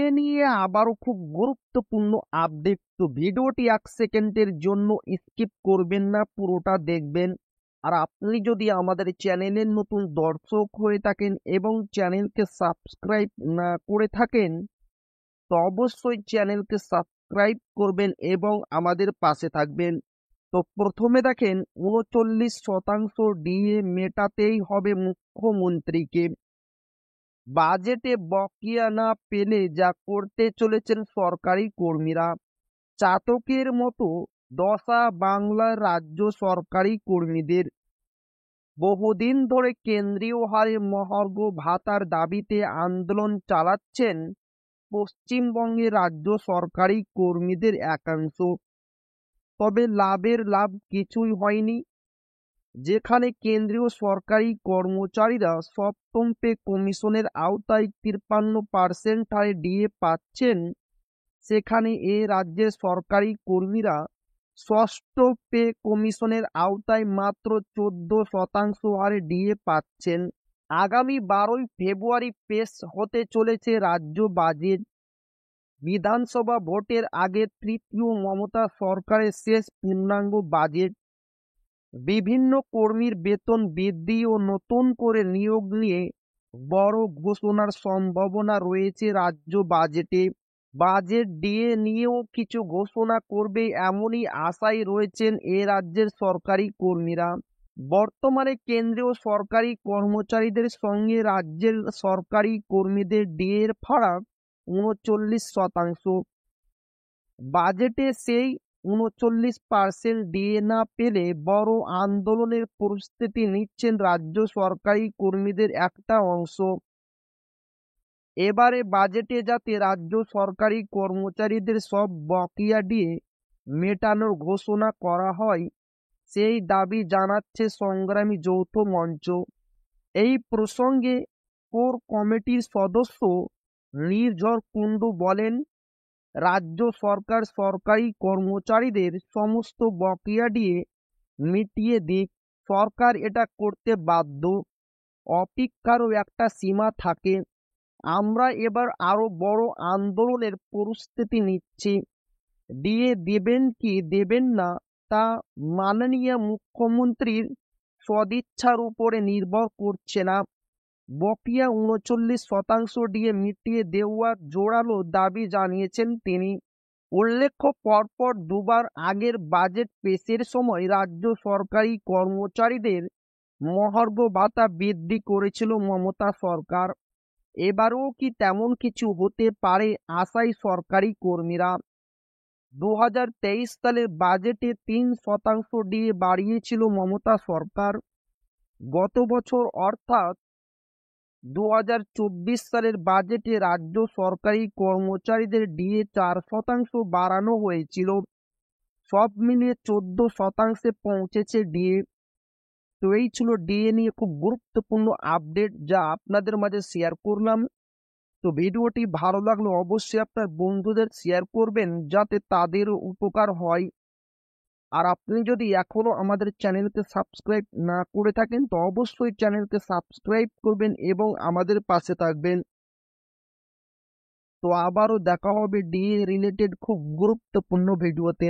DA নিয়ে আবারও খুব গুরুত্বপূর্ণ আপডেট। তো ভিডিওটি 1 সেকেন্ডের জন্য স্কিপ করবেন না, পুরোটা দেখবেন। আর আপনি যদি আমাদের চ্যানেলের নতুন দর্শক হয়ে থাকেন এবং চ্যানেলকে সাবস্ক্রাইব না করে থাকেন, তো অবশ্যই চ্যানেলকে সাবস্ক্রাইব করবেন এবং আমাদের পাশে থাকবেন। তো প্রথমে দেখেন, 39% ডিএ মেটাতেই হবে মুখ্যমন্ত্রীকে। বাজেটে বকেয়া না পেলে যা করতে চলেছেন সরকারি কর্মীরা, চাতকের মতো দশা বাংলার রাজ্য সরকারি কর্মীদের। বহুদিন ধরে কেন্দ্রীয় হারে মহার্ঘ ভাতার দাবিতে আন্দোলন চালাচ্ছেন পশ্চিমবঙ্গের রাজ্য সরকারি কর্মীদের একাংশ। তবে লাভের লাভ কিছুই হয়নি। যেখানে কেন্দ্রীয় সরকারি কর্মচারীরা সপ্তম পে কমিশনের আওতায় 53% হারে ডিএ পাচ্ছেন, সেখানে এ রাজ্যের সরকারি কর্মীরা ষষ্ঠ পে কমিশনের আওতায় মাত্র 14% হারে ডিএ পাচ্ছেন। আগামী 12ই ফেব্রুয়ারি পেশ হতে চলেছে রাজ্য বাজেট। বিধানসভা ভোটের আগে তৃতীয় মমতা সরকারের শেষ পূর্ণাঙ্গ বাজেট। বিভিন্ন কর্মীর বেতন বৃদ্ধি ও নতুন করে নিয়োগ নিয়ে বড় ঘোষণার সম্ভাবনা রয়েছে রাজ্য বাজেটে। বাজেট ডিএ নিয়েও কিছু ঘোষণা করবে এমনই আশায় রয়েছেন এ রাজ্যের সরকারি কর্মীরা। বর্তমানে কেন্দ্রীয় সরকারি কর্মচারীদের সঙ্গে রাজ্যের সরকারি কর্মীদের ডিএর ফারাক 39%। বাজেটে সেই 39% ডিএ না পেলে বড় আন্দোলনের প্রস্তুতি নিচ্ছেন রাজ্য সরকারি কর্মীদের একটা অংশ। এবারে বাজেটে যাতে রাজ্য সরকারি কর্মচারীদের সব বকেয়া ডিএ মেটানোর ঘোষণা করা হয়, সেই দাবি জানাচ্ছে সংগ্রামী যৌথ মঞ্চ। এই প্রসঙ্গে কোর কমিটির সদস্য নির্ঝর কুণ্ডু বলেন, রাজ্য সরকার সরকারি কর্মচারীদের সমস্ত বকেয়া ডিএ মিটিয়ে দিক। সরকার এটা করতে বাধ্য। অপেক্ষারও একটা সীমা থাকে। আমরা এবার আরো বড় আন্দোলনের প্রস্তুতি নিচ্ছি। ডিএ দেবেন কি দেবেন না তা মাননীয় মুখ্যমন্ত্রীর সদিচ্ছার উপরে নির্ভর করছে না। বকেয়া 39% ডিএ মিটিয়ে দেওয়ার জোরালো দাবি জানিয়েছেন তিনি। উল্লেখ্য, পরপর দুবার আগের বাজেট পেশের সময় রাজ্য সরকারি কর্মচারীদের মহার্ঘ ভাতা বৃদ্ধি করেছিল মমতা সরকার। এবারও কি তেমন কিছু হতে পারে আশায় সরকারি কর্মীরা। 2023 সালের বাজেটে 3% ডিএ বাড়িয়েছিল মমতা সরকার। গত বছর অর্থাৎ 2024 সালের বাজেটে রাজ্য সরকারি কর্মচারীদের ডিএ 4% বাড়ানো হয়েছিল। সব মিলিয়ে 14% পৌঁছেছে ডিএ। তো এই ছিল ডিএ নিয়ে খুব গুরুত্বপূর্ণ আপডেট, যা আপনাদের মাঝে শেয়ার করলাম। তো ভিডিওটি ভালো লাগলে অবশ্যই আপনার বন্ধুদের শেয়ার করবেন, যাতে তাদের উপকার হয়। আর আপনি যদি এখনো আমাদের চ্যানেলকে সাবস্ক্রাইব না করে থাকেন, তো অবশ্যই চ্যানেলকে সাবস্ক্রাইব করবেন এবং আমাদের পাশে থাকবেন। তো আবারও দেখা হবে ডিএ রিলেটেড খুব গুরুত্বপূর্ণ ভিডিওতে।